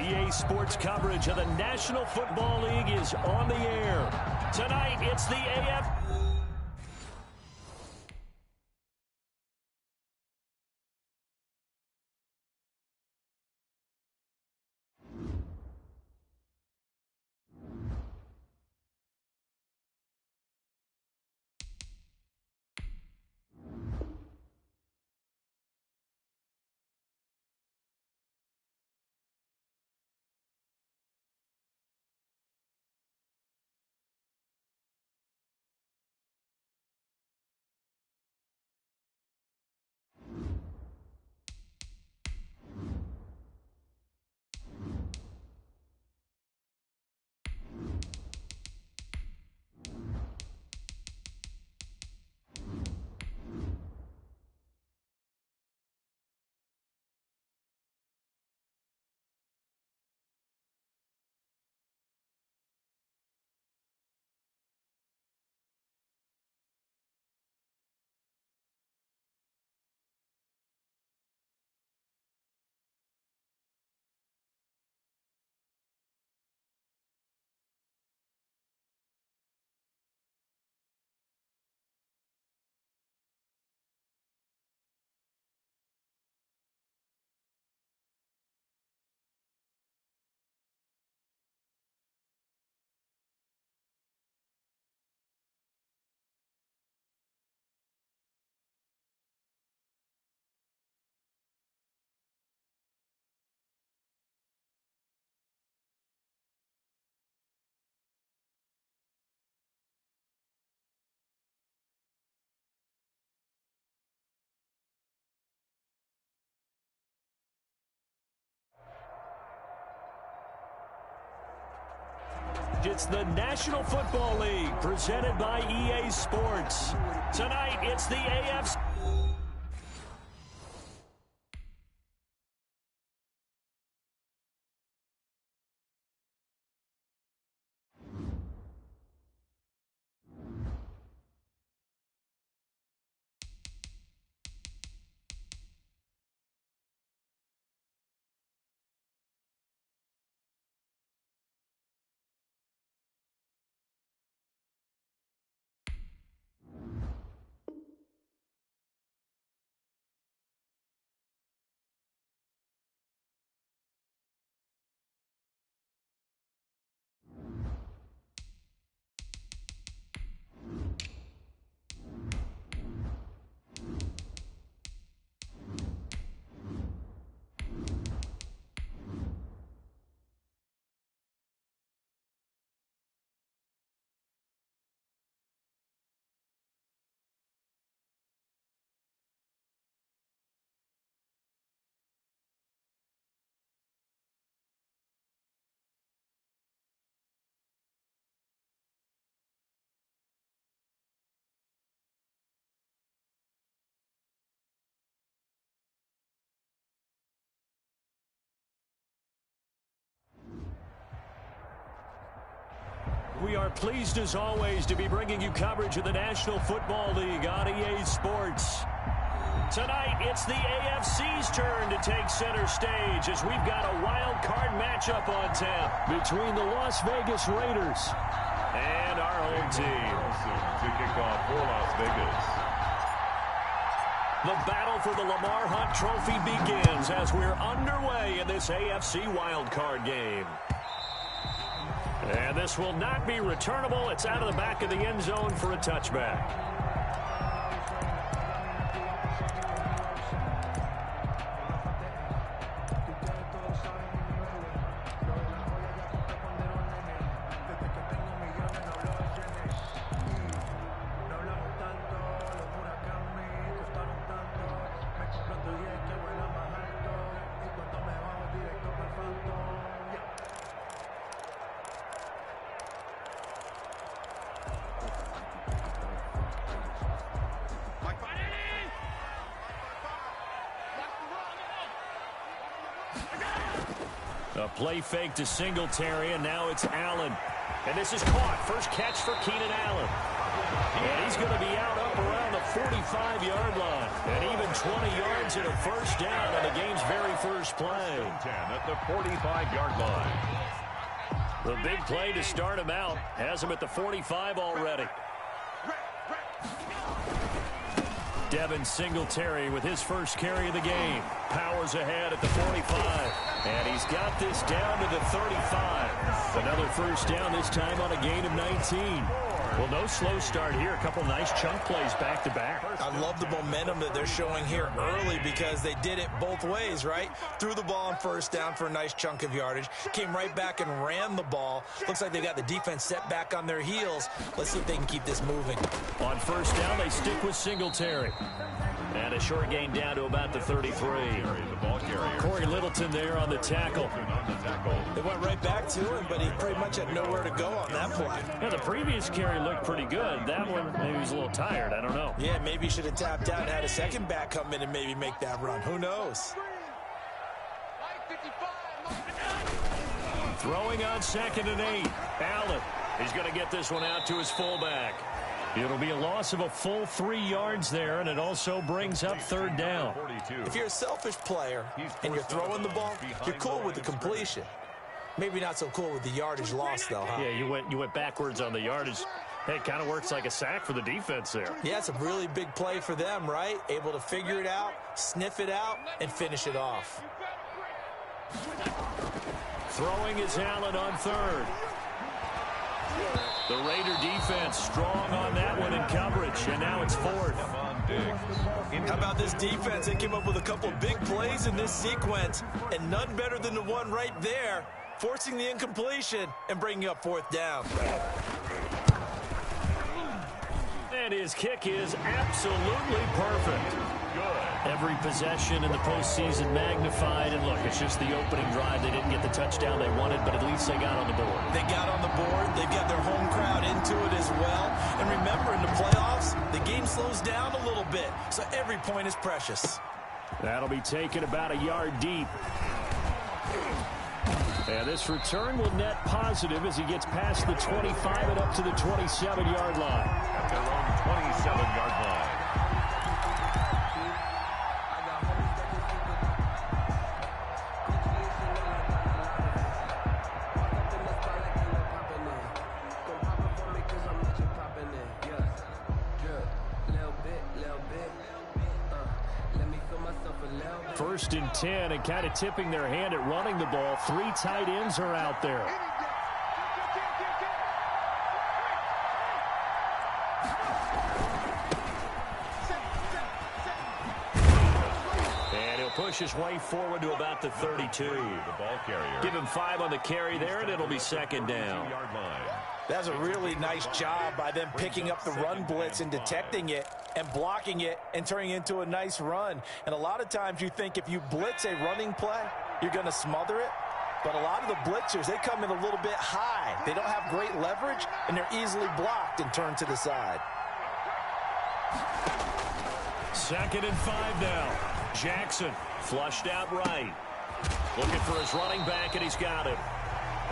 EA Sports coverage of the National Football League is on the air. Tonight, it's the AF. It's the National Football League presented by EA Sports. Tonight, it's the AFC. We are pleased, as always, to be bringing you coverage of the National Football League on EA Sports. Tonight, it's the AFC's turn to take center stage as we've got a wild card matchup on tap between the Las Vegas Raiders and our home team. To kick off for Las Vegas. The battle for the Lamar Hunt Trophy begins as we're underway in this AFC wild card game. And this will not be returnable. It's out of the back of the end zone for a touchback. A play fake to Singletary, and now it's Allen. And this is caught. First catch for Keenan Allen. And he's going to be out up around the 45-yard line. And even 20 yards and a first down on the game's very first play. 10 at the 45-yard line. The big play to start him out has him at the 45 already. Devin Singletary with his first carry of the game. Powers ahead at the 45. And he's got this down to the 35. Another first down, this time on a gain of 19. Well, no slow start here. A couple nice chunk plays back-to-back. I love the momentum that they're showing here early because they did it both ways, right? Threw the ball on first down for a nice chunk of yardage. Came right back and ran the ball. Looks like they got the defense set back on their heels. Let's see if they can keep this moving. On first down, they stick with Singletary. And a short gain down to about the 33. Corey Littleton there on the tackle. They went right back to him, but he pretty much had nowhere to go on that play. Yeah, the previous carry looked pretty good. That one, maybe he was a little tired. I don't know. Yeah, maybe he should have tapped out and had a second back come in and maybe make that run. Who knows? Throwing on 2nd and 8. Allen. He's going to get this one out to his fullback. It'll be a loss of a full 3 yards there, and it also brings up third down. If you're a selfish player and you're throwing the ball, you're cool with the completion. Maybe not so cool with the yardage loss, though, huh? Yeah, you went backwards on the yardage. Hey, it kind of works like a sack for the defense there. Yeah, it's a really big play for them, right? Able to figure it out, sniff it out, and finish it off. Throwing is Allen on third. The Raider defense strong on that one in coverage, and now it's fourth. How about this defense? They came up with a couple of big plays in this sequence, and none better than the one right there, forcing the incompletion and bringing up fourth down. And his kick is absolutely perfect. Every possession in the postseason magnified. And look, it's just the opening drive. They didn't get the touchdown they wanted, but at least they got on the board. They got on the board. They've got their home crowd into it as well. And remember, in the playoffs, the game slows down a little bit, so every point is precious. That'll be taken about a yard deep. And this return will net positive as he gets past the 25 and up to the 27-yard line. At their own 27-yard line. First and 10, and kind of tipping their hand at running the ball. 3 tight ends are out there. And he'll push his way forward to about the 32. The ball carrier. Give him 5 on the carry there, and it'll be second down. That's a really nice job by them picking up the run blitz and detecting it and blocking it and turning it into a nice run. And a lot of times you think if you blitz a running play, you're going to smother it. But a lot of the blitzers, they come in a little bit high. They don't have great leverage, and they're easily blocked and turned to the side. 2nd and 5 now. Jackson flushed out right. Looking for his running back, and he's got him.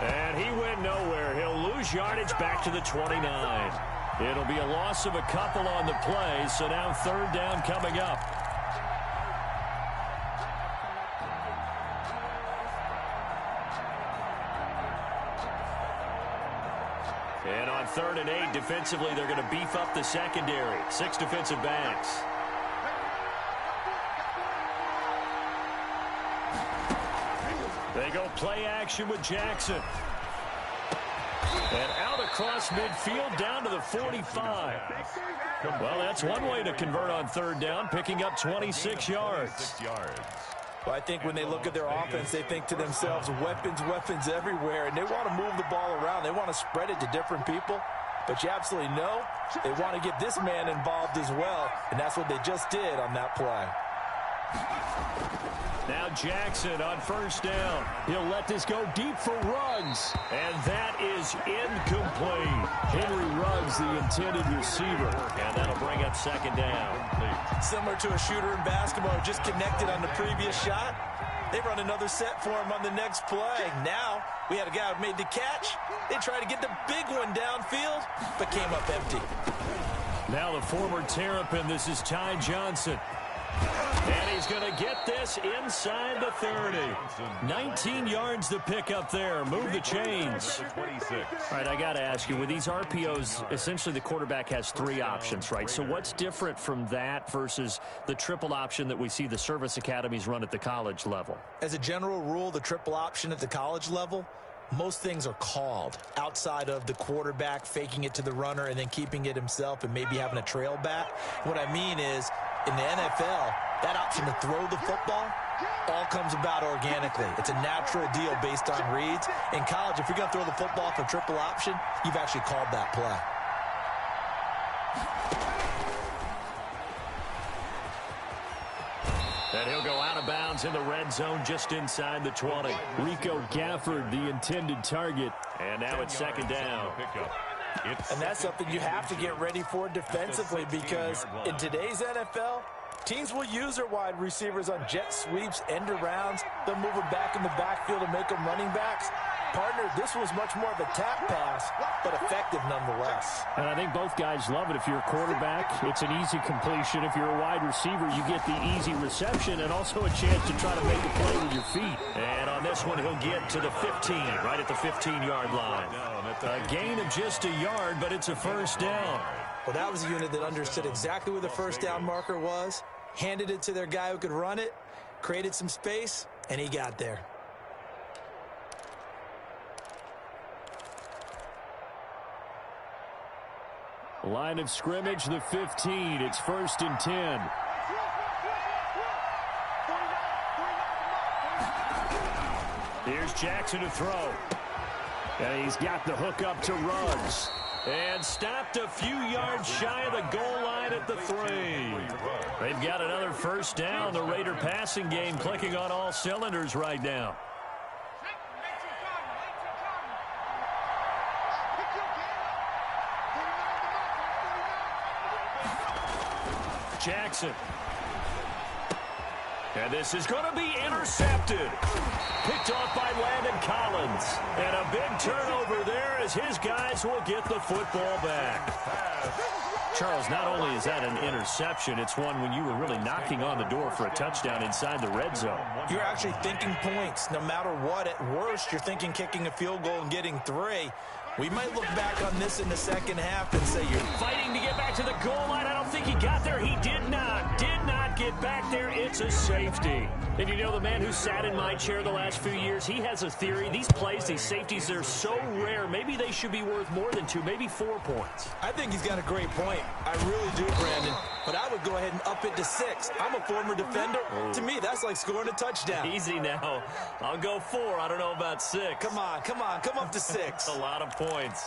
And he went nowhere. He'll lose yardage back to the 29. It'll be a loss of a couple on the play, so now third down coming up. And on 3rd and 8, defensively, they're going to beef up the secondary. 6 defensive backs. They go play action with Jackson. And out across midfield down to the 45. Well, that's one way to convert on third down, picking up 26 yards. Well, I think when they look at their offense, they think to themselves, weapons, weapons everywhere, and they want to move the ball around. They want to spread it to different people. But you absolutely know they want to get this man involved as well, and that's what they just did on that play. Now Jackson on first down. He'll let this go deep for Ruggs. And that is incomplete. Henry Ruggs, the intended receiver. And that'll bring up second down. Similar to a shooter in basketball, just connected on the previous shot. They run another set for him on the next play. Now, we had a guy who made the catch. They tried to get the big one downfield, but came up empty. Now the former Terrapin, this is Ty Johnson. And he's going to get this inside the 30. 19 yards to pick up there. Move the chains. All right, I got to ask you, with these RPOs, essentially the quarterback has 3 options, right? So what's different from that versus the triple option that we see the service academies run at the college level? As a general rule, the triple option at the college level, most things are called outside of the quarterback faking it to the runner and then keeping it himself and maybe having a trail back. What I mean is, in the NFL, that option to throw the football all comes about organically. It's a natural deal based on reads. In college, if you're going to throw the football for triple option, you've actually called that play. And he'll go out of bounds in the red zone just inside the 20. Rico Gafford, the intended target. And now it's second down. And that's something you have to get ready for defensively, because in today's NFL, teams will use their wide receivers on jet sweeps, end arounds. They'll move them back in the backfield and make them running backs. Partner, this was much more of a tap pass, but effective nonetheless. And I think both guys love it. If you're a quarterback, it's an easy completion. If you're a wide receiver, you get the easy reception and also a chance to try to make a play with your feet. And on this one, he'll get to the 15, right at the 15-yard line. A gain of just a yard, but it's a first down. Well, that was a unit that understood exactly where the first down marker was, handed it to their guy who could run it, created some space, and he got there. Line of scrimmage, the 15. It's 1st and 10. Here's Jackson to throw. And he's got the hook up to Ruggs. And stopped a few yards shy of the goal line at the 3. They've got another first down. The Raider passing game clicking on all cylinders right now. Jackson. And this is going to be intercepted. Picked off by Landon Collins. And a big turnover there as his guys will get the football back. Charles, not only is that an interception, it's one when you were really knocking on the door for a touchdown inside the red zone. You're actually thinking points. No matter what, at worst, you're thinking kicking a field goal and getting 3. We might look back on this in the second half and say you're fighting to get back to the goal line. I don't think he got there. He did not get back there. It's a safety. And you know, the man who sat in my chair the last few years, he has a theory. These plays, these safeties, they're so rare. Maybe they should be worth more than 2, maybe 4 points. I think he's got a great point. I really do, Brandon. But I would go ahead and up it to 6. I'm a former defender. To me, that's like scoring a touchdown. Easy now. I'll go 4. I don't know about 6. Come on. Come up to 6. A lot of points.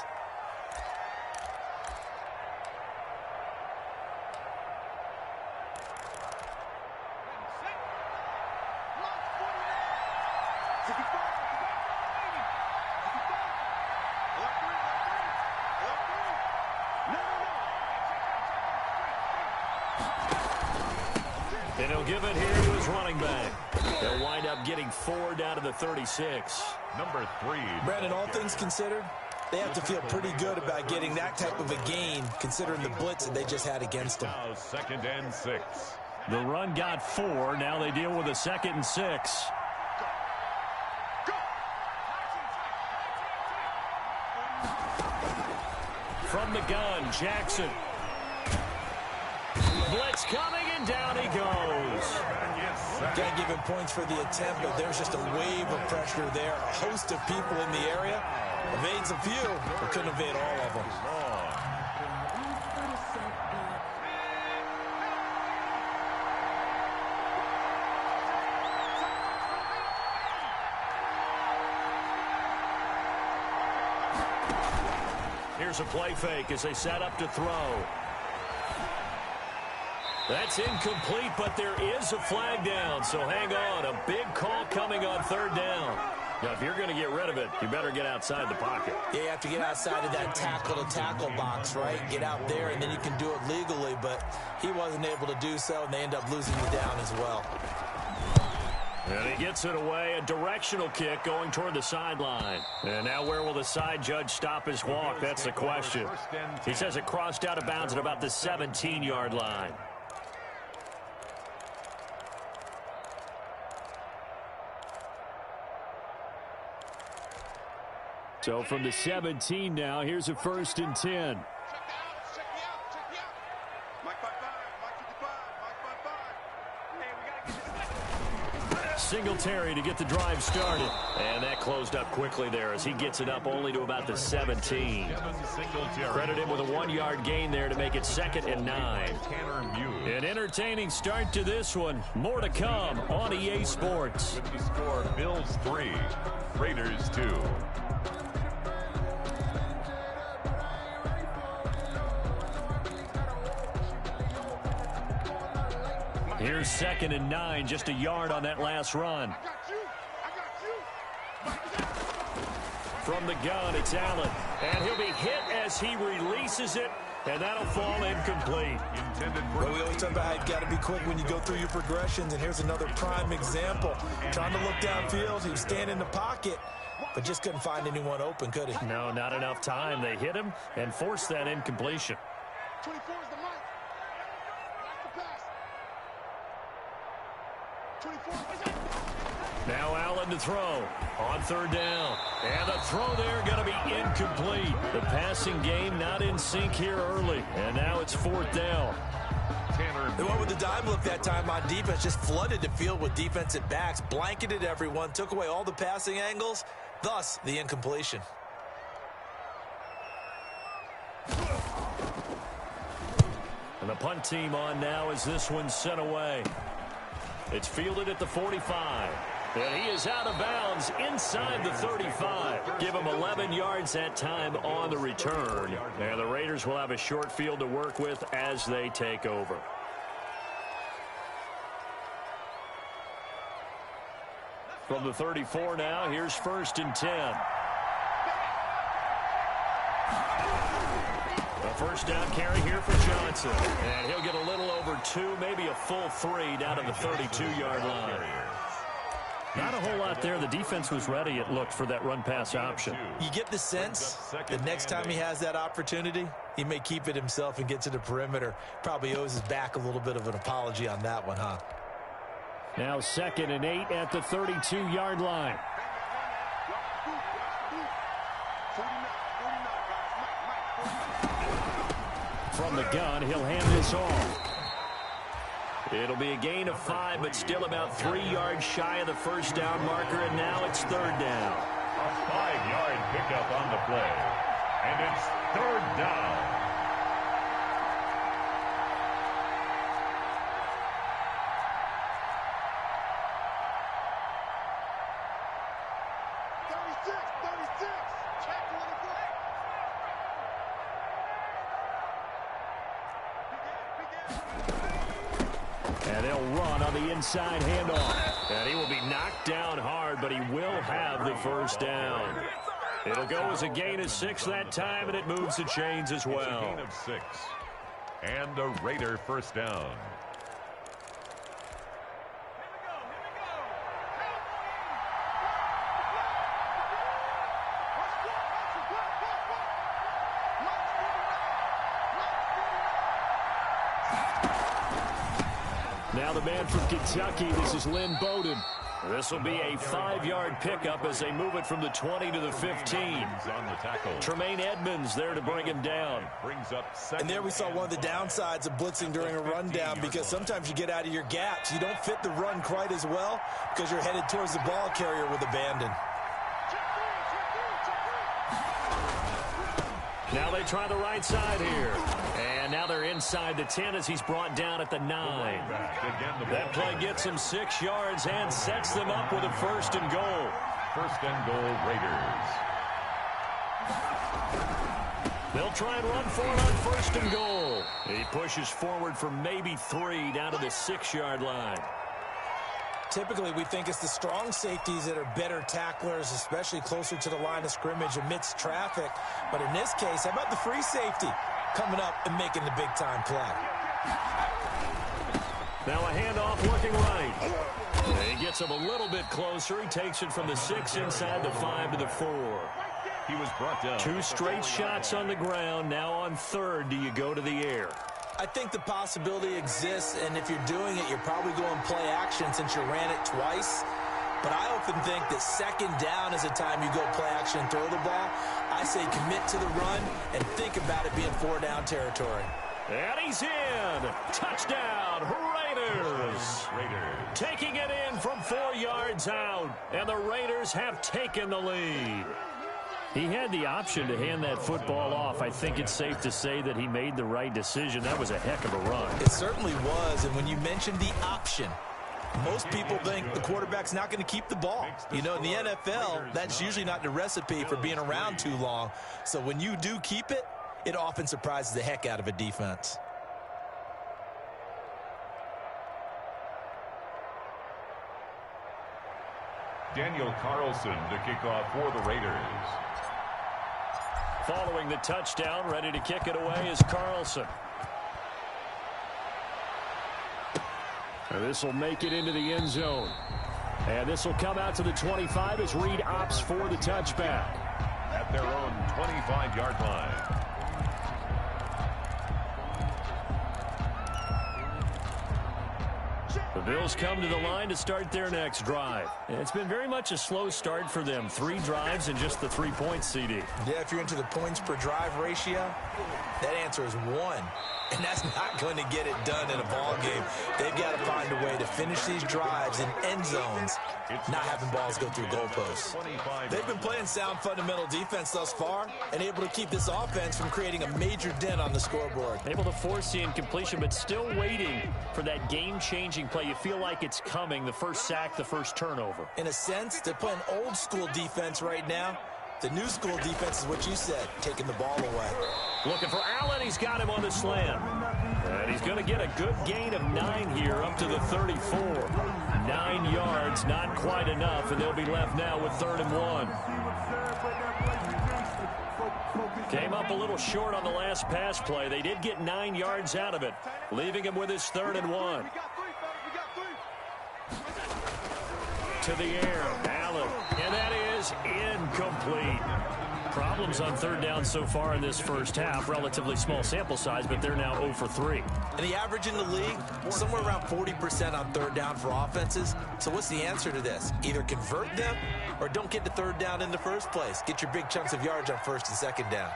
And he'll give it here to his running back. They'll wind up getting 4 down to the 36. Number 3. Brandon, all things considered, they have to feel pretty good about getting that type of a gain, considering the blitz that they just had against them. Now 2nd and 6. The run got 4. Now they deal with a 2nd and 6. From the gun, Jackson. Blitz coming, and down he goes. Can't give him points for the attempt, but there's just a wave of pressure there. A host of people in the area. Evades a few, but couldn't evade all of them. Here's a play fake as they set up to throw. That's incomplete, but there is a flag down, so hang on. A big call coming on 3rd down. Now, if you're going to get rid of it, you better get outside the pocket. Yeah, you have to get outside of that tackle-to-tackle box, right? Get out there, and then you can do it legally, but he wasn't able to do so, and they end up losing the down as well. And he gets it away, a directional kick going toward the sideline. And now where will the side judge stop his walk? That's the question. He says it crossed out of bounds at about the 17-yard line. So from the 17 now, here's a 1st and 10. Singletary to get the drive started. And that closed up quickly there as he gets it up only to about the 17. Credit him with a 1-yard gain there to make it 2nd and 9. An entertaining start to this one. More to come on EA Sports. With the score, Bills 3, Raiders 2. Here's 2nd and 9, just a yard on that last run. From the gun, it's Allen. And he'll be hit as he releases it, and that'll fall incomplete. Well, we always talk about how you've got to be quick when you go through your progressions, and here's another prime example. Trying to look downfield, he was standing in the pocket, but just couldn't find anyone open, could he? No, not enough time. They hit him and forced that incompletion. 24 is the mark. Now Allen to throw on 3rd down. And the throw there going to be incomplete. The passing game not in sync here early. And now it's 4th down. They went with the dime look that time on defense, just flooded the field with defensive backs, blanketed everyone, took away all the passing angles, thus the incompletion. And the punt team on now as this one's sent away. It's fielded at the 45. And he is out of bounds inside the 35. Give him 11 yards that time on the return. And the Raiders will have a short field to work with as they take over. From the 34 now, here's 1st and 10. A 1st down carry here for Johnson. And he'll get a little over 2, maybe a full 3 down to the 32-yard line. Not a whole lot there. The defense was ready, it looked, for that run-pass option. You get the sense that next time he has that opportunity, he may keep it himself and get to the perimeter. Probably owes his back a little bit of an apology on that one, huh? Now 2nd and 8 at the 32-yard line. From the gun, he'll hand this off. It'll be a gain of 5, but still about 3 yards shy of the 1st down marker, and now it's 3rd down. A 5-yard pickup on the play. And it's 3rd down. And they'll run on the inside handoff. And he will be knocked down hard, but he will have the 1st down. It'll go as a gain of 6 that time, and it moves the chains as well. It's a gain of 6. And a Raider 1st down. Now the man from Kentucky, this is Lynn Bowden. This will be a 5-yard pickup as they move it from the 20 to the 15. On the tackle. Tremaine Edmonds there to bring him down. Brings up And there we saw one of the downsides of blitzing during a rundown, because sometimes you get out of your gaps. You don't fit the run quite as well because you're headed towards the ball carrier with abandon. Now they try the right side here. And now they're inside the 10 as he's brought down at the 9. That play gets him 6 yards and sets them up with a 1st and goal. 1st and goal, Raiders. They'll try and run for it on 1st and goal. He pushes forward for maybe 3 down to the 6-yard line. Typically, we think it's the strong safeties that are better tacklers, especially closer to the line of scrimmage amidst traffic. But in this case, how about the free safety coming up and making the big-time play? Now a handoff looking right. He gets him a little bit closer. He takes it from the 6 inside the 5 to the 4. He was brought down. 2 straight shots on the ground. Now on third, do you go to the air? I think the possibility exists, and if you're doing it, you're probably going play action since you ran it twice. But I often think that second down is a time you go play action and throw the ball. I say commit to the run and think about it being 4-down territory. And he's in. Touchdown, Raiders. Taking it in from 4 yards out. And the Raiders have taken the lead. He had the option to hand that football off. I think it's safe to say that he made the right decision. That was a heck of a run. It certainly was. And when you mentioned the option, most people think the quarterback's not going to keep the ball. You know, in the NFL, that's usually not the recipe for being around too long. So when you do keep it, it often surprises the heck out of a defense. Daniel Carlson to kick off for the Raiders. Following the touchdown, ready to kick it away is Carlson. And this will make it into the end zone. And this will come out to the 25 as Reed opts for the touchback. At their own 25-yard line. The Bills come to the line to start their next drive. It's been very much a slow start for them. 3 drives and just the 3 points, CD. Yeah, if you're into the points per drive ratio, that answer is 1. And that's not going to get it done in a ball game. They've got to find a way to finish these drives in end zones, not having balls go through goalposts. They've been playing sound fundamental defense thus far and able to keep this offense from creating a major dent on the scoreboard. Able to force the incompletion, but still waiting for that game-changing play. You feel like it's coming, the first sack, the first turnover. In a sense, they're playing old-school defense right now. The new school defense is what you said, taking the ball away. Looking for Allen. He's got him on the slam. And he's going to get a good gain of 9 here up to the 34. 9 yards, not quite enough, and they'll be left now with 3rd and 1. Came up a little short on the last pass play. They did get 9 yards out of it, leaving him with his 3rd and 1. To the air, Allen, and that is incomplete. Problems on 3rd down so far in this first half. Relatively small sample size, but they're now 0 for 3. And the average in the league, somewhere around 40% on 3rd down for offenses. So what's the answer to this? Either convert them or don't get to 3rd down in the first place. Get your big chunks of yards on 1st and 2nd down.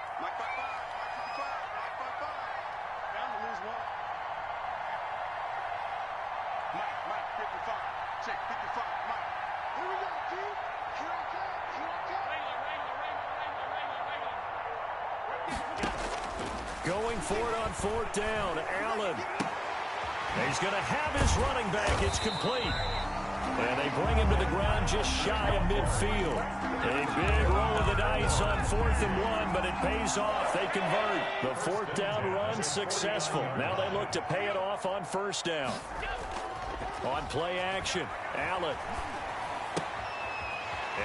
Going for it on 4th down. Allen. He's going to have his running back. It's complete. And they bring him to the ground just shy of midfield. A big roll of the dice on 4th and 1, but it pays off. They convert. The 4th down run successful. Now they look to pay it off on 1st down. On play action, Allen.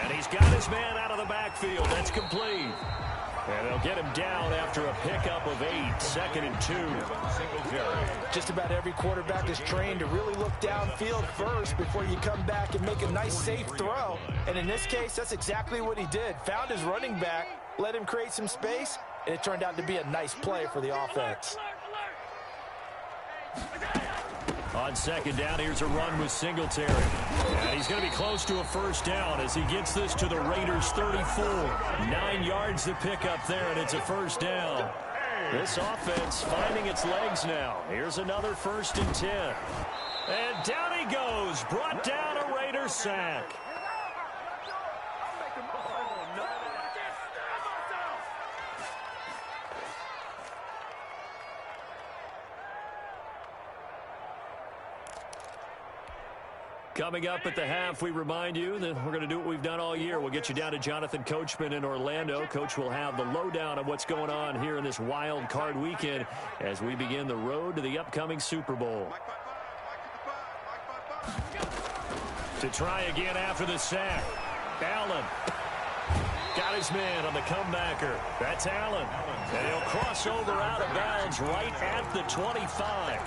And he's got his man out of the backfield. That's complete. And they'll get him down after a pickup of 8. 2nd and 2. Just about every quarterback is trained to really look downfield first before you come back and make a nice, safe throw. And in this case, that's exactly what he did. Found his running back, let him create some space, and it turned out to be a nice play for the offense. On 2nd down, here's a run with Singletary. And he's going to be close to a 1st down as he gets this to the Raiders' 34. 9 yards to pick up there, and it's a 1st down. This offense finding its legs now. Here's another 1st and 10. And down he goes. Brought down a Raiders sack. Coming up at the half, we remind you that we're going to do what we've done all year. We'll get you down to Jonathan Coachman in Orlando. Coach will have the lowdown of what's going on here in this wild card weekend as we begin the road to the upcoming Super Bowl. To try again after the sack. Allen got got his man on the comebacker. That's Allen. And he'll cross over out of bounds right at the 25.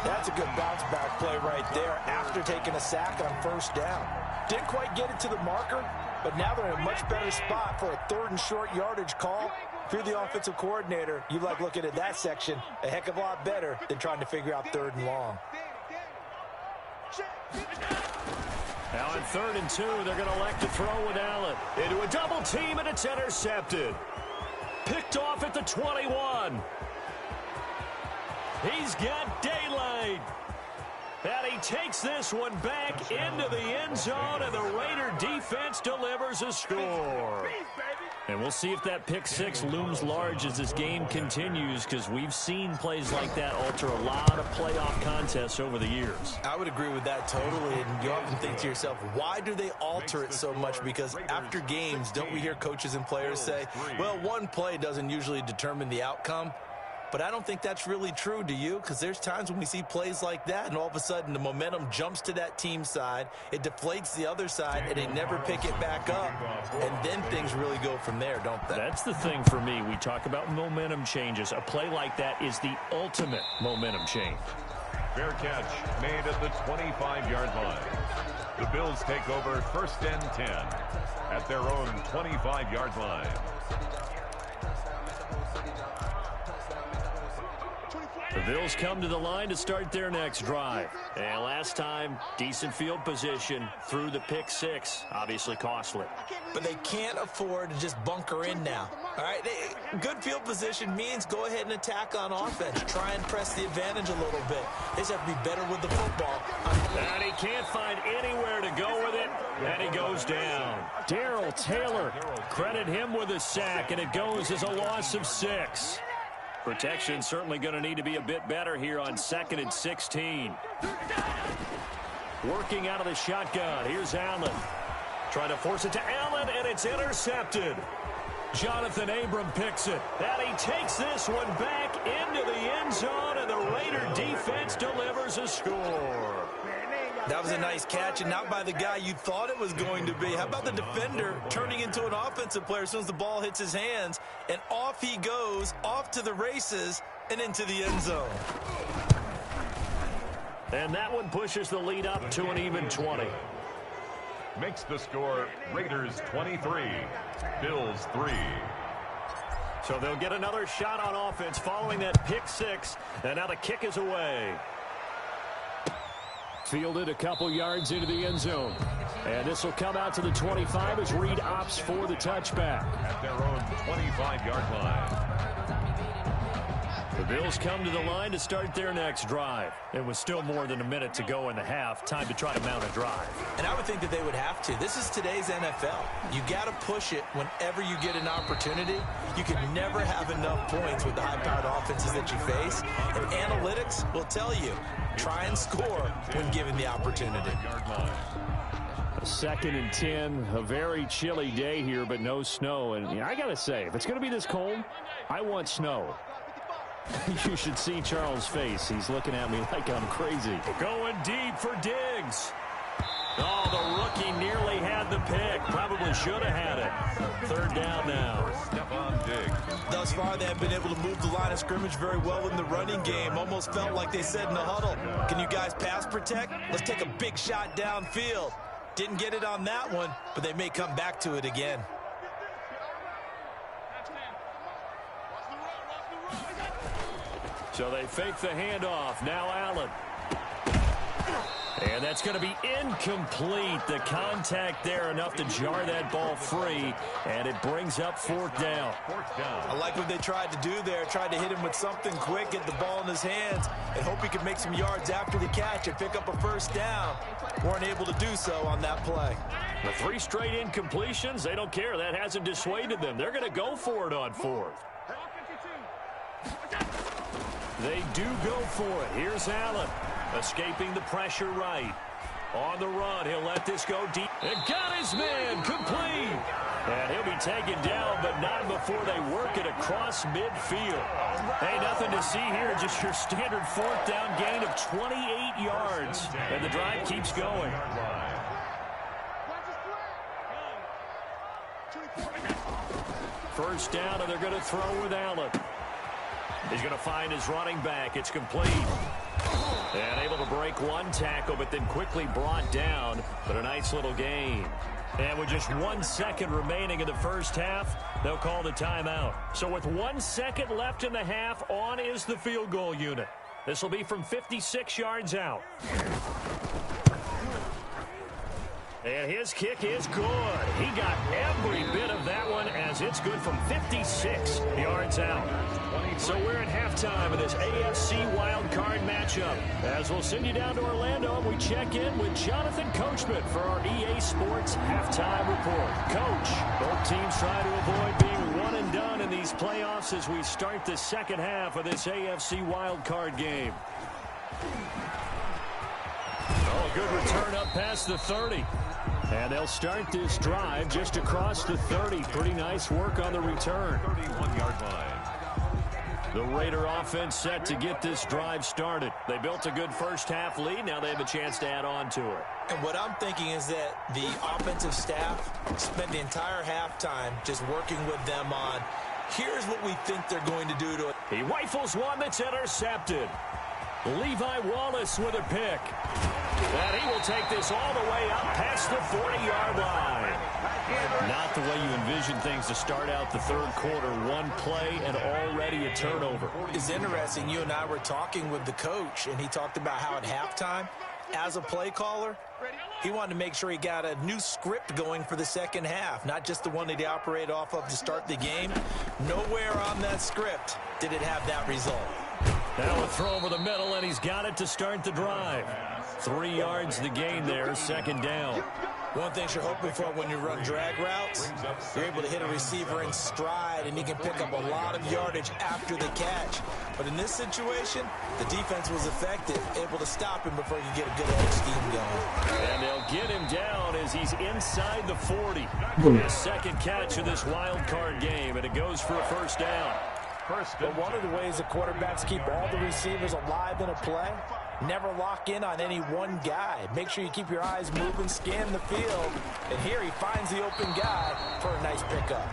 That's a good bounce back play right there after taking a sack on first down. Didn't quite get it to the marker, but now they're in a much better spot for a 3rd and short yardage call. If you're the offensive coordinator, you like looking at that section a heck of a lot better than trying to figure out 3rd and long. Now on 3rd and 2, they're going to elect to throw with Allen. Into a double team, and it's intercepted. Picked off at the 21. He's got daylight. And he takes this one back into the end zone, and the Raider defense delivers a score. And we'll see if that pick 6 looms large as this game continues, because we've seen plays like that alter a lot of playoff contests over the years. I would agree with that totally, and you often think to yourself, why do they alter it so much? Because after games, don't we hear coaches and players say, well, one play doesn't usually determine the outcome? But I don't think that's really true, do you? Because there's times when we see plays like that, and all of a sudden the momentum jumps to that team side, it deflates the other side, and they never pick it back up, and then things really go from there, don't they? That's the thing for me. We talk about momentum changes. A play like that is the ultimate momentum change. Fair catch made at the 25-yard line. The Bills take over 1st and 10 at their own 25-yard line. The Bills come to the line to start their next drive. And last time, decent field position through the pick 6. Obviously costly. But they can't afford to just bunker in now. All right, good field position means go ahead and attack on offense. Try and press the advantage a little bit. They just have to be better with the football. And he can't find anywhere to go with it, and he goes down. Darrell Taylor, credit him with a sack, and it goes as a loss of 6. Protection certainly going to need to be a bit better here on 2nd and 16. Working out of the shotgun. Here's Allen. Trying to force it to Allen, and it's intercepted. Jonathan Abram picks it. And he takes this one back into the end zone, and the Raider defense delivers a score. That was a nice catch, and not by the guy you thought it was going to be. How about the defender turning into an offensive player as soon as the ball hits his hands, and off he goes, off to the races, and into the end zone. And that one pushes the lead up to an even 20. Makes the score Raiders 23, Bills 3. So they'll get another shot on offense following that pick 6, and now the kick is away. Fielded a couple yards into the end zone. And this will come out to the 25 as Reed opts for the touchback. At their own 25-yard line. The Bills come to the line to start their next drive. It was still more than a minute to go in the half. Time to try to mount a drive. And I would think that they would have to. This is today's NFL. You got to push it whenever you get an opportunity. You can never have enough points with the high-powered offenses that you face. And analytics will tell you, try and score when given the opportunity. A 2nd and 10, a very chilly day here, but no snow. And I got to say, if it's going to be this cold, I want snow. You should see Charles' face. He's looking at me like I'm crazy. Going deep for Diggs. Oh, the rookie nearly had the pick. Probably should have had it. 3rd down now. Stephon Diggs. Thus far, they have been able to move the line of scrimmage very well in the running game. Almost felt like they said in the huddle, can you guys pass protect? Let's take a big shot downfield. Didn't get it on that one, but they may come back to it again. So they fake the handoff. Now Allen. And that's going to be incomplete. The contact there enough to jar that ball free, and it brings up 4th down. I like what they tried to do there. Tried to hit him with something quick, get the ball in his hands, and hope he could make some yards after the catch and pick up a 1st down. Weren't able to do so on that play. The 3 straight incompletions, they don't care. That hasn't dissuaded them. They're going to go for it on 4th. They do go for it. Here's Allen. Escaping the pressure right. On the run, he'll let this go deep. And got his man complete. And he'll be taken down, but not before they work it across midfield. Hey, nothing to see here. Just your standard 4th down gain of 28 yards. And the drive keeps going. first down, and they're going to throw with Allen. He's going to find his running back. It's complete. And able to break one tackle, but then quickly brought down. But a nice little gain. And with just 1 second remaining in the first half, they'll call the timeout. So with 1 second left in the half, on is the field goal unit. This will be from 56 yards out. And his kick is good. He got every bit of that one as it's good from 56 yards out. So we're at halftime of this AFC wild card matchup. As we'll send you down to Orlando, and we check in with Jonathan Coachman for our EA Sports halftime report. Coach, both teams try to avoid being one and done in these playoffs as we start the second half of this AFC wild card game. Oh, good return up past the 30. And they'll start this drive just across the 30. Pretty nice work on the return. 31-yard line. The Raider offense set to get this drive started. They built a good first half lead. Now they have a chance to add on to it. And what I'm thinking is that the offensive staff spent the entire halftime just working with them on, here's what we think they're going to do to it. He rifles one that's intercepted. Levi Wallace with a pick. And he will take this all the way up past the 40-yard line. Not the way you envision things to start out the third quarter. One play and already a turnover. It's interesting. You and I were talking with the coach, and he talked about how at halftime, as a play caller, he wanted to make sure he got a new script going for the second half, not just the one that he operated off of to start the game. Nowhere on that script did it have that result. Now a throw over the middle, and he's got it to start the drive. 3 yards the gain there, second down. One thing you're hoping for when you run drag routes, you're able to hit a receiver in stride, and he can pick up a lot of yardage after the catch. But in this situation, the defense was effective, able to stop him before he could get a good edge scheme going. And they'll get him down as he's inside the 40. His second catch of this wild card game, and it goes for a first down. But one of the ways the quarterbacks keep all the receivers alive in a play, never lock in on any one guy. Make sure you keep your eyes moving, scan the field. And here he finds the open guy for a nice pickup.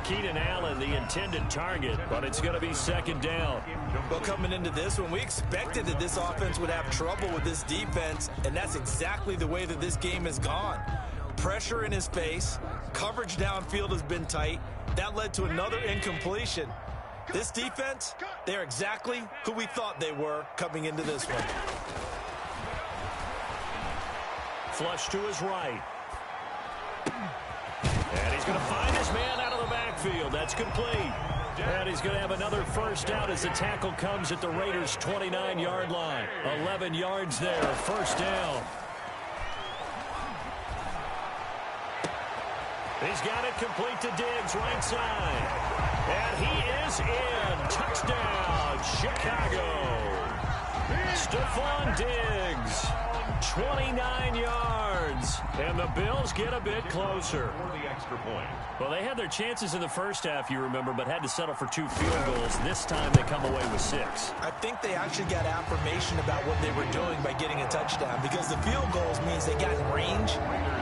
Keenan Allen, the intended target, but it's going to be second down. Well, coming into this one, we expected that this offense would have trouble with this defense, and that's exactly the way that this game has gone. Pressure in his face, coverage downfield has been tight. That led to another incompletion. This defense, they're exactly who we thought they were coming into this one. Flush to his right. And he's going to find his man out of the backfield. That's complete. And he's going to have another first down as the tackle comes at the Raiders' 29-yard line. 11 yards there, first down. He's got it complete to Diggs, right side. And he is in. Touchdown, Chicago. Stephon Diggs, 29 yards. And the Bills get a bit closer. Well, they had their chances in the first half, you remember, but had to settle for 2 field goals. This time they come away with 6. I think they actually got affirmation about what they were doing by getting a touchdown, because the field goals means they got in range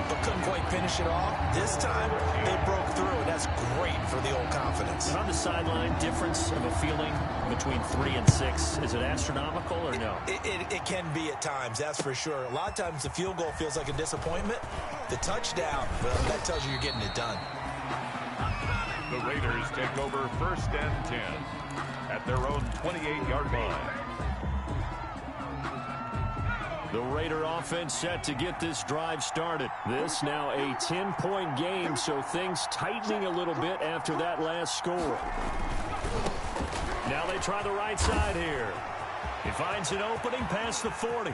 but couldn't quite finish it off. This time they broke through, and that's great for the old confidence. And on the sideline, difference of a feeling between 3 and 6, is it astronomical or no? It can be at times, that's for sure. A lot of times the field goal feels like a disappointment. The touchdown, well, that tells you you're getting it done. The Raiders take over first and 10 at their own 28-yard line. The Raider offense set to get this drive started. This now a 10-point game, so things tightening a little bit after that last score. Now they try the right side here. He finds an opening past the 40.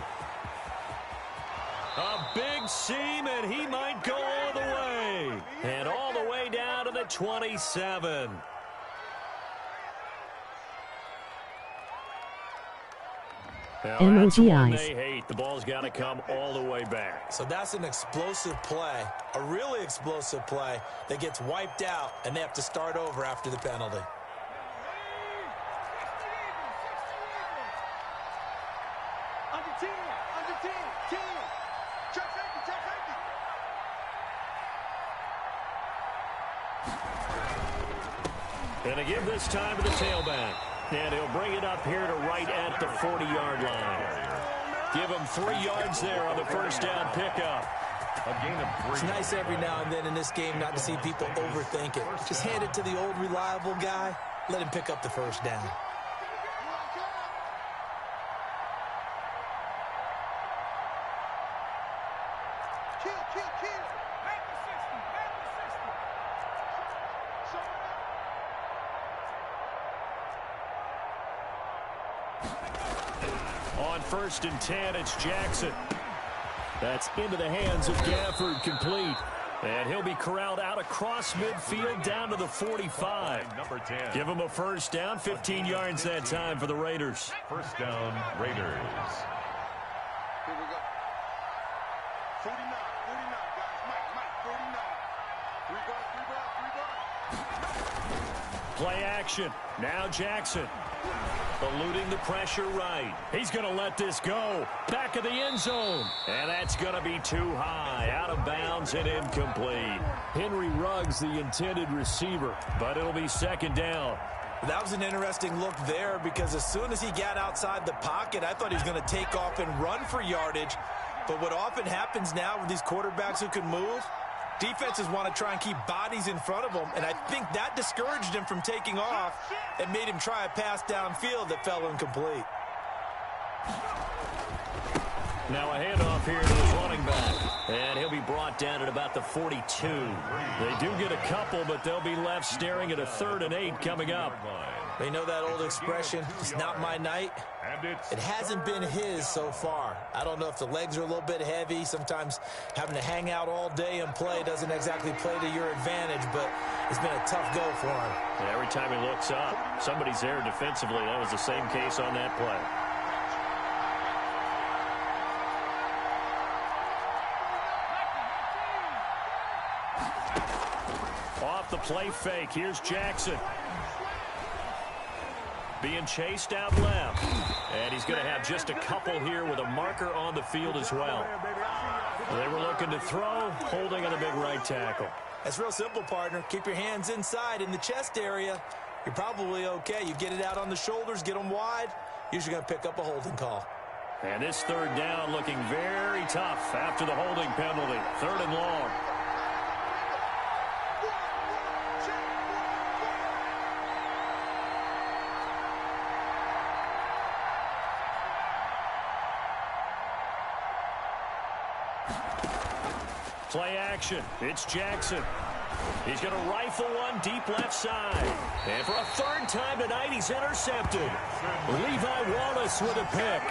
A big seam, and he might go all the way. And all the way down to the 27. Now, that's one they hate. The ball's got to come all the way back. So that's an explosive play, a really explosive play that gets wiped out, and they have to start over after the penalty. And to give this time to the tailback. And he'll bring it up here to right at the 40-yard line. Give him 3 yards there on the first down pickup. A gain of 3. It's nice every now and then in this game not to see people overthink it. Just hand it to the old reliable guy. Let him pick up the first down. On 1st and 10, it's Jackson. That's into the hands of Gafford, complete. And he'll be corralled out across midfield down to the 45. Number 10. Give him a first down, 15 yards that time for the Raiders. First down, Raiders. Here we go. 49, guys. Mike, 49. 3 guards. Play action. Now Jackson. Eluding the pressure right. He's going to let this go. Back of the end zone. And that's going to be too high. Out of bounds and incomplete. Henry Ruggs, the intended receiver. But it'll be second down. That was an interesting look there because as soon as he got outside the pocket, I thought he was going to take off and run for yardage. But what often happens now with these quarterbacks who can move, defenses want to try and keep bodies in front of them, and I think that discouraged him from taking off and made him try a pass downfield that fell incomplete. Now a handoff here to his running back, and he'll be brought down at about the 42. They do get a couple, but they'll be left staring at a 3rd and 8 coming up. They know that old expression, it's not my night. It hasn't been his so far. I don't know if the legs are a little bit heavy. Sometimes having to hang out all day and play doesn't exactly play to your advantage, but it's been a tough go for him. Yeah, every time he looks up, somebody's there defensively. That was the same case on that play. Off the play fake, here's Jackson. Being chased out left. And he's going to have just a couple here with a marker on the field as well. They were looking to throw, holding on the big right tackle. That's real simple, partner. Keep your hands inside in the chest area. You're probably okay. You get it out on the shoulders, get them wide. Usually going to pick up a holding call. And this 3rd down looking very tough after the holding penalty. 3rd and long. Play action. It's Jackson. He's going to rifle one deep left side. And for a 3rd time tonight, he's intercepted. Levi Wallace with a pick.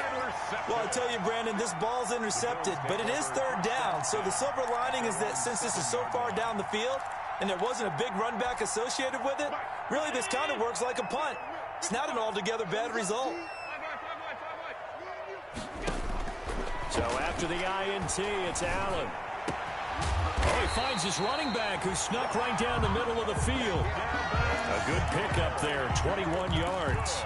Well, I tell you, Brandon, this ball's intercepted, but it is 3rd down. So the silver lining is that since this is so far down the field and there wasn't a big run back associated with it, really this kind of works like a punt. It's not an altogether bad result. So after the INT, it's Allen. Oh, he finds his running back who snuck right down the middle of the field. A good pickup there, 21 yards.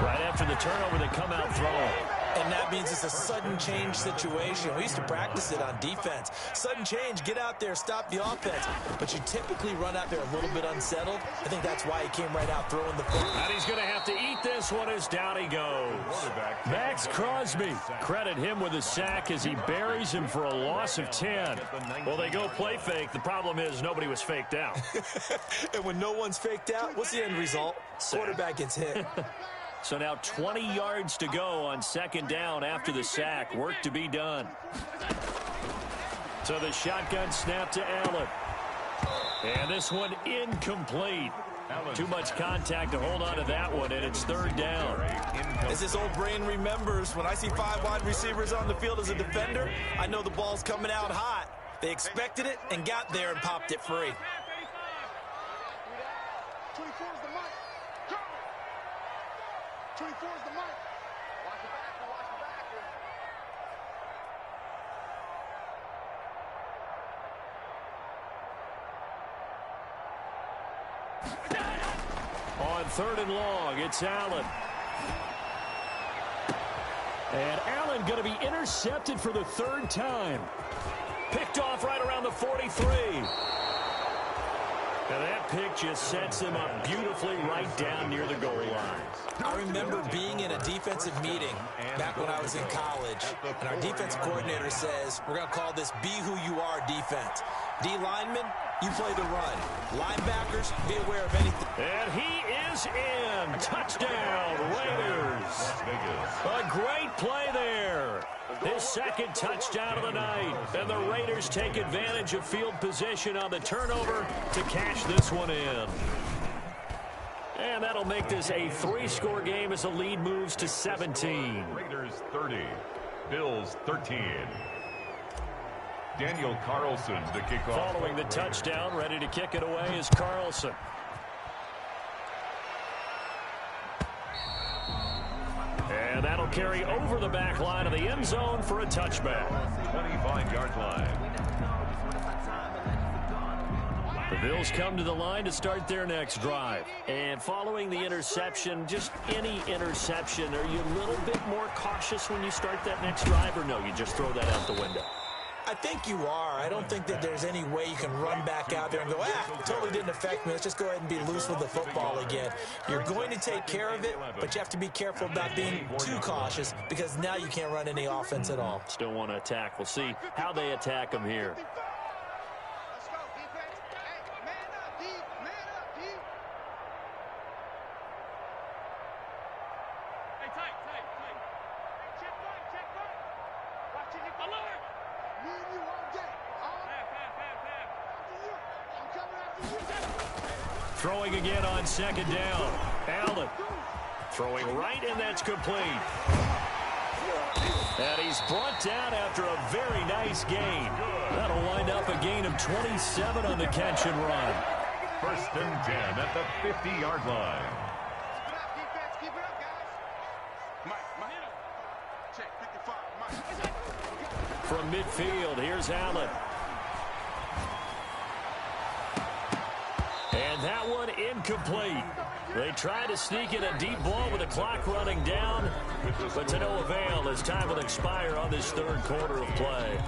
Right after the turnover, they come out throwing. And that means it's a sudden change situation. We used to practice it on defense. Sudden change, get out there, stop the offense. But you typically run out there a little bit unsettled. I think that's why he came right out throwing the football. And he's going to have to eat this one as down he goes. Max Crosby, credit him with a sack as he buries him for a loss of 10. Well, they go play fake. The problem is nobody was faked out. And when no one's faked out, what's the end result? Quarterback gets hit. So now 20 yards to go on 2nd down after the sack. Work to be done. So the shotgun snap to Allen. And this one incomplete. Too much contact to hold on to that one, and it's 3rd down. As this old brain remembers, when I see 5 wide receivers on the field as a defender, I know the ball's coming out hot. They expected it and got there and popped it free. 24 is the mic. 24 is the mic. Watch the back. Watch the back. On 3rd and long, it's Allen. And Allen going to be intercepted for the 3rd time. Picked off right around the 43. And that pick just sets him up beautifully right down near the goal line. I remember being in a defensive meeting back when I was in college, and our defensive coordinator says, we're going to call this Be Who You Are defense. D linemen, you play the run. Linebackers, be aware of anything. And he is in. Touchdown, Raiders. A great play there. His second touchdown of the night. And the Raiders take advantage of field position on the turnover to cash this one in. And that'll make this a 3-score game as the lead moves to 17. Raiders 30, Bills 13. Daniel Carlson to kick off. Following the touchdown, ready to kick it away is Carlson. And that'll carry over the back line of the end zone for a touchback. 25-yard line. The Bills come to the line to start their next drive. And following the interception, just any interception, are you a little bit more cautious when you start that next drive, or no, you just throw that out the window? I think you are. I don't think that there's any way you can run back out there and go, totally didn't affect me. Let's just go ahead and be loose with the football again. You're going to take care of it, but you have to be careful about being too cautious because now you can't run any offense at all. Still want to attack. We'll see how they attack them here. Let's go, defense. Hey, man up, deep. Man up, deep. Hey, tight. Hey, check right. Watch it. Alert. Me and you all day. After you. I'm coming after you. Throwing again on second down. Allen throwing right, and that's complete. And he's brought down after a very nice gain. That'll wind up a gain of 27 on the catch and run. First and 10 at the 50-yard line. Keep it up, defense. Keep it up, guys. Mike. Check 55. Mike. From midfield, here's Allen. And that one incomplete. They try to sneak in a deep ball with the clock running down, but to no avail as time will expire on this third quarter of play.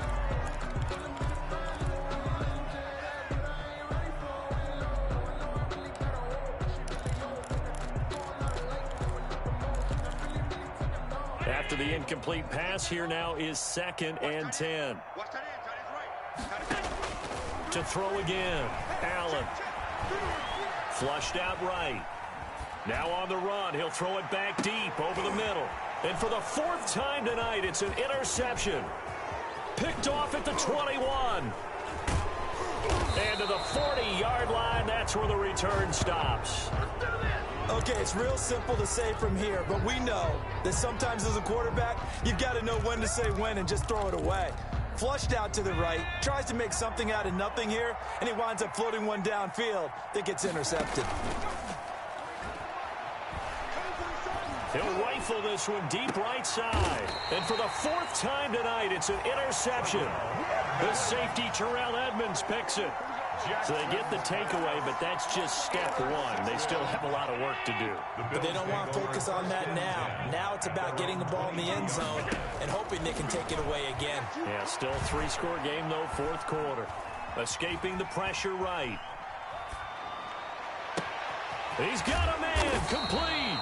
After the incomplete pass, here now is 2nd and 10. Watch that end, right. To throw again, Allen. Flushed out right. Now on the run, he'll throw it back deep over the middle. And for the 4th time tonight, it's an interception. Picked off at the 21. And to the 40-yard line, that's where the return stops. Okay, it's real simple to say from here, but we know that sometimes as a quarterback, you've got to know when to say when and just throw it away. Flushed out to the right, tries to make something out of nothing here, and he winds up floating one downfield that gets intercepted. He'll rifle this one deep right side. And for the 4th time tonight, it's an interception. The safety, Terrell Edmonds, picks it. So they get the takeaway, but that's just step one. They still have a lot of work to do. But they don't want to focus on that now. Now it's about getting the ball in the end zone and hoping they can take it away again. Yeah, still a 3-score game, though, 4th quarter. Escaping the pressure right. He's got a man, complete.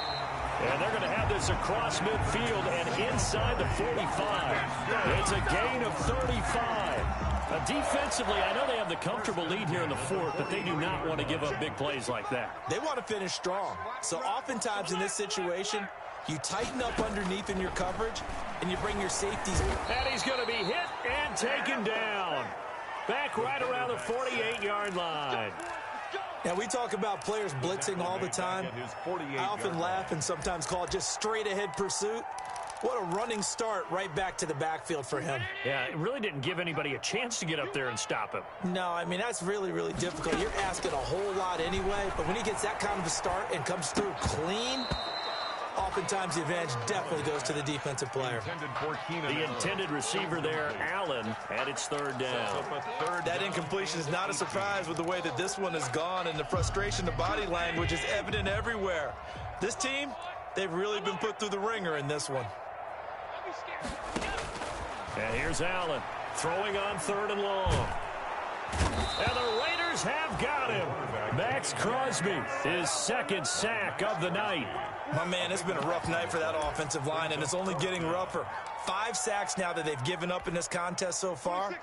And they're going to have this across midfield and inside the 45. It's a gain of 35. Defensively, I know they have the comfortable lead here in the 4th, but they do not want to give up big plays like that. They want to finish strong. So oftentimes in this situation, you tighten up underneath in your coverage, and you bring your safeties. And he's going to be hit and taken down. Back right around the 48-yard line. Now, we talk about players blitzing all the time. I often laugh and sometimes call it just straight-ahead pursuit. What a running start right back to the backfield for him. Yeah, it really didn't give anybody a chance to get up there and stop him. No, I mean, that's really, really difficult. You're asking a whole lot anyway, but when he gets that kind of a start and comes through clean, oftentimes the advantage definitely goes to the defensive player. The intended receiver there, Allen, and it's 3rd down. That incompletion is not a surprise with the way that this one has gone, and the frustration, the body language is evident everywhere. This team, they've really been put through the ringer in this one. And here's Allen throwing on 3rd and long. And the Raiders have got him. Max Crosby, his second sack of the night. My man, it's been a rough night for that offensive line, and it's only getting rougher. 5 sacks now that they've given up in this contest so far.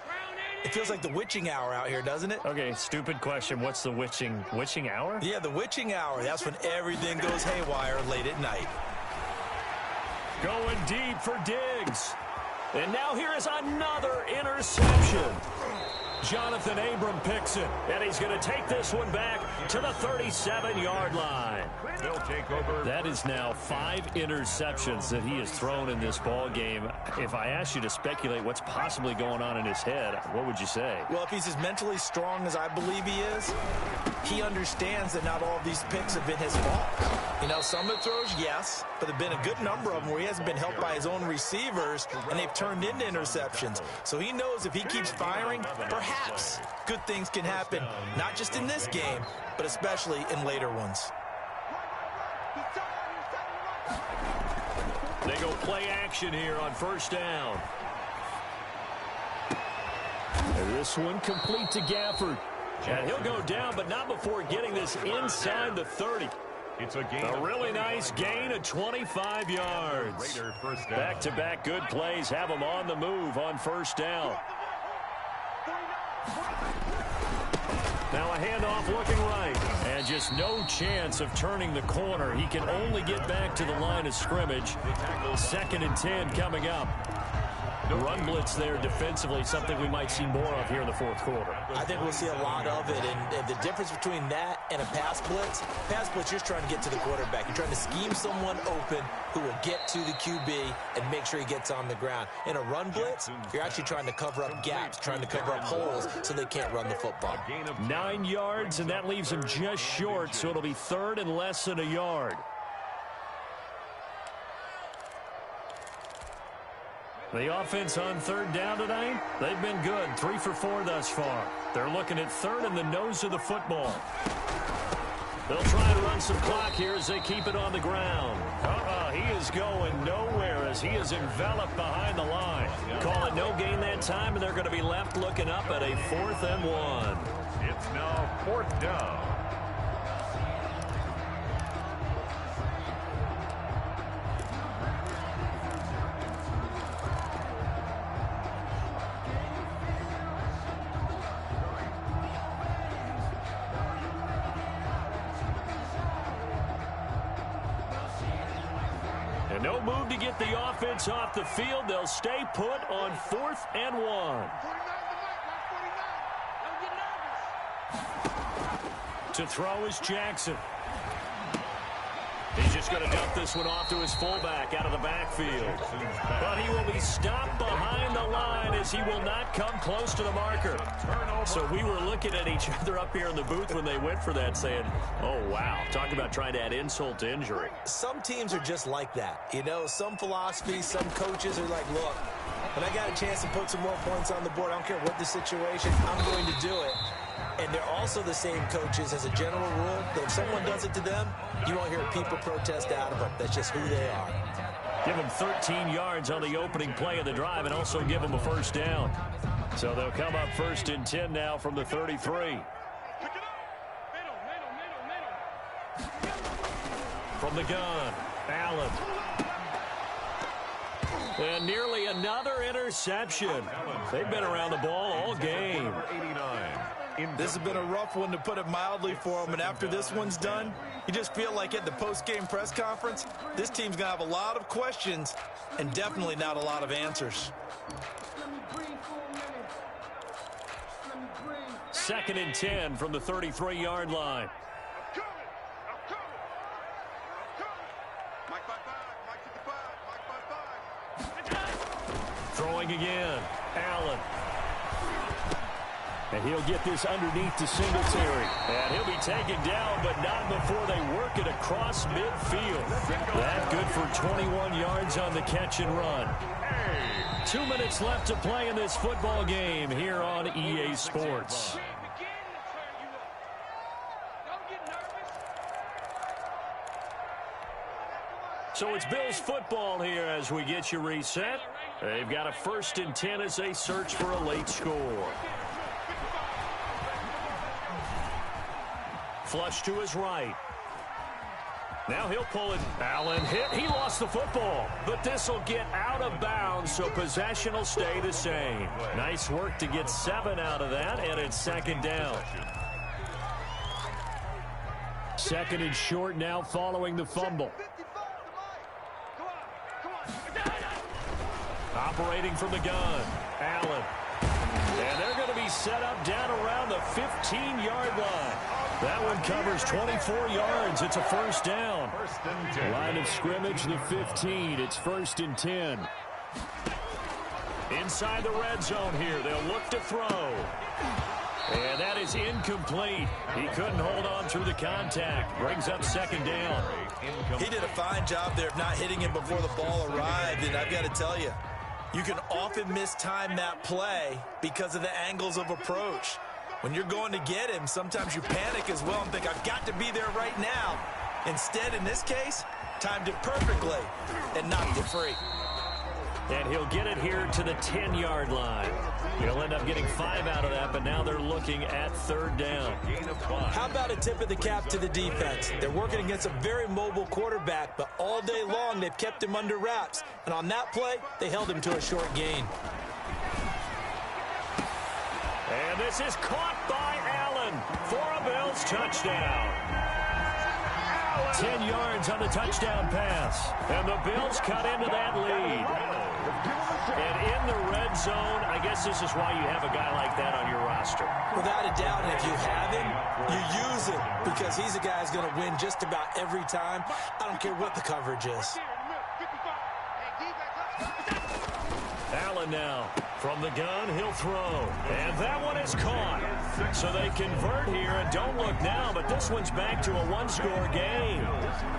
It feels like the witching hour out here, doesn't it? Okay, stupid question. What's the witching hour? Yeah, the witching hour. That's when everything goes haywire late at night. Going deep for Diggs. And now here is another interception. Jonathan Abram picks it, and he's going to take this one back to the 37-yard line. They'll take over. That is now 5 interceptions that he has thrown in this ball game. If I asked you to speculate what's possibly going on in his head, what would you say? Well, if he's as mentally strong as I believe he is, he understands that not all of these picks have been his fault. You know, some of the throws, yes, but there have been a good number of them where he hasn't been helped by his own receivers, and they've turned into interceptions. So he knows if he keeps firing, perhaps good things can happen, not just in this game, but especially in later ones. They go play action here on first down. And this one complete to Gafford. And he'll go down, but not before getting this inside the 30. It's a gain. A really nice gain of 25 yards. Back-to-back good plays have them on the move on first down. Now a handoff looking right. And just no chance of turning the corner. He can only get back to the line of scrimmage. 2nd and 10 coming up. The run blitz there defensively, something we might see more of here in the 4th quarter. I think we'll see a lot of it, and the difference between that and a pass blitz, you're trying to get to the quarterback. You're trying to scheme someone open who will get to the QB and make sure he gets on the ground. In a run blitz, you're actually trying to cover up gaps, trying to cover up holes so they can't run the football. 9 yards, and that leaves him just short, so it'll be 3rd and less than a yard. The offense on 3rd down tonight, they've been good. 3 for 4 thus far. They're looking at 3rd and the nose of the football. They'll try to run some clock here as they keep it on the ground. He is going nowhere as he is enveloped behind the line. Call it no gain that time, and they're going to be left looking up at a 4th and 1. It's now 4th down. No move to get the offense off the field. They'll stay put on 4th and 1. To throw is Jackson. He's just going to dump this one off to his fullback out of the backfield. But he will be stopped behind the line as he will not come close to the marker. So we were looking at each other up here in the booth when they went for that saying, oh, wow. Talk about trying to add insult to injury. Some teams are just like that. You know, some philosophies, some coaches are like, look, when I got a chance to put some more points on the board, I don't care what the situation, I'm going to do it. And they're also the same coaches as a general rule that if someone does it to them, you won't hear people protest out of them. That's just who they are. Give them 13 yards on the opening play of the drive and also give them a 1st down. So they'll come up 1st and 10 now from the 33. From the gun, Allen. And nearly another interception. They've been around the ball all game. This has been a rough one, to put it mildly, for them. And after this one's done, you just feel like at the post-game press conference, this team's going to have a lot of questions and definitely not a lot of answers. 2nd and 10 from the 33-yard line. Throwing again, Allen. And he'll get this underneath to Singletary. And he'll be taken down, but not before they work it across midfield. That good for 21 yards on the catch and run. 2 minutes left to play in this football game here on EA Sports. So it's Bills football here as we get you reset. They've got a 1st and 10 as they search for a late score. flush to his right. Now he'll pull it. Allen hit. He lost the football. But this will get out of bounds, so possession will stay the same. Nice work to get 7 out of that, and it's second down. Second and short now following the fumble. Operating from the gun, Allen. And they're going to be set up down around the 15-yard line. That one covers 24 yards. It's a first down. Line of scrimmage, the 15. It's 1st and 10. Inside the red zone here. They'll look to throw. And that is incomplete. He couldn't hold on through the contact. Brings up second down. He did a fine job there of not hitting him before the ball arrived. And I've got to tell you, you can often mistime that play because of the angles of approach. When you're going to get him, sometimes you panic as well and think, I've got to be there right now. Instead, in this case, timed it perfectly and knocked it free. And he'll get it here to the 10-yard line. He'll end up getting 5 out of that, but now they're looking at third down. How about a tip of the cap to the defense? They're working against a very mobile quarterback, but all day long they've kept him under wraps. And on that play, they held him to a short gain. And this is caught by Allen for a Bills touchdown. 10 yards on the touchdown pass. And the Bills cut into that lead. And in the red zone, I guess this is why you have a guy like that on your roster. Without a doubt, and if you have him, you use him because he's a guy who's going to win just about every time. I don't care what the coverage is. Allen now from the gun, he'll throw. And that one is caught. So they convert here, and don't look now, but this one's back to a one-score game.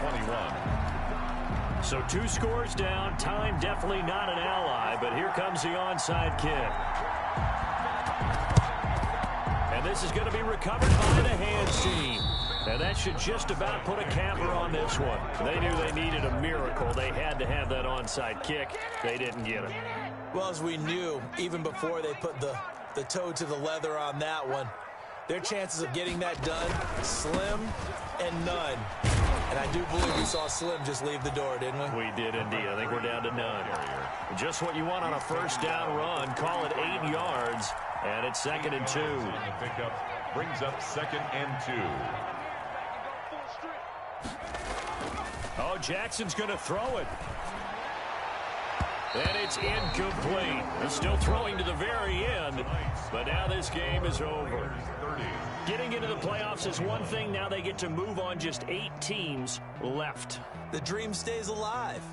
21. So 2 scores down. Time definitely not an ally, but here comes the onside kick. And this is going to be recovered by the hands team. And that should just about put a capper on this one. They knew they needed a miracle. They had to have that onside kick. They didn't get it. Well, as we knew, even before they put the toe to the leather on that one, their chances of getting that done, slim and none. And I do believe we saw Slim just leave the door, didn't we? We did indeed. I think we're down to none. Just what you want on a first down run. Call it 8 yards, and it's 2nd and 2. Pickup brings up 2nd and 2. Oh, Jackson's going to throw it. And it's incomplete. He's still throwing to the very end, but now this game is over. Getting into the playoffs is one thing. Now they get to move on. Just 8 teams left. The dream stays alive.